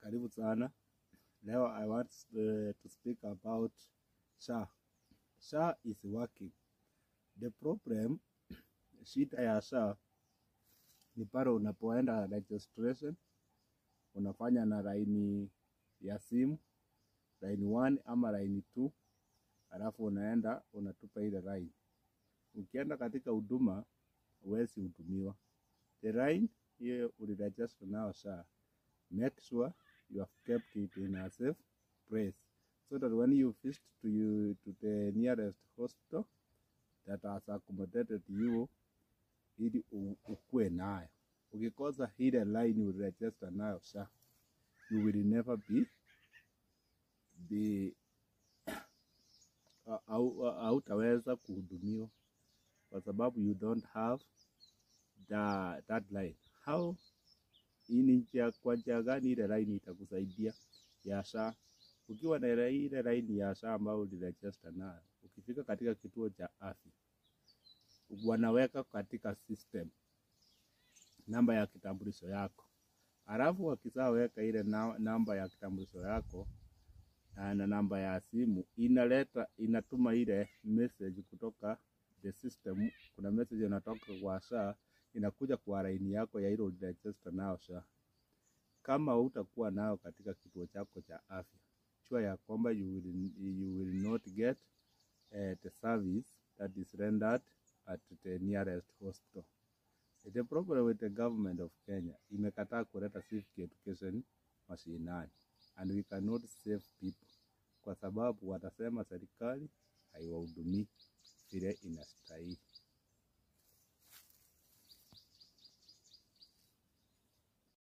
Karibu sana. Leo I want to speak about SHA. SHA is working. The problem, shida ya SHA ni pale unapoenda registration, unafanya na laini ya simu, line 1 ama line 2, alafu unaenda unatupa ile line. Ukienda katika huduma huwezi hudumiwa. The line hiyo uliregister nao SHA, make sure you have kept it in a safe place so that when you visit to the nearest hospital that has accommodated you, ili ukue nayo. Ukikosa ile line uliregister nayo SHA, you will never be hautaweza kuhudumiwa kwa sababu you don't have that line. How kwa njia gani ile line itakusaidia ya SHA? Ukiwa na ile line ya SHA ambayo uliregister nayo, ukifika katika kituo cha afya, wanaweka katika system namba ya kitambulisho yako. Alafu wakishaweka ile namba ya kitambulisho yako na namba ya simu, inatuma ile message kutoka the system. Kuna message inatoka kwa SHA inakuja kwa line yako ya ile uliregister nayo SHA. Kama hutakuwa nao katika kituo chako cha afya, jua ya kwamba you will not get the service that is rendered at the nearest hospital. The problem with the government of Kenya, imekataa kuleta civic education mashinani, and we cannot save people kwa sababu watasema serikali haiwahudumii vile inastahili.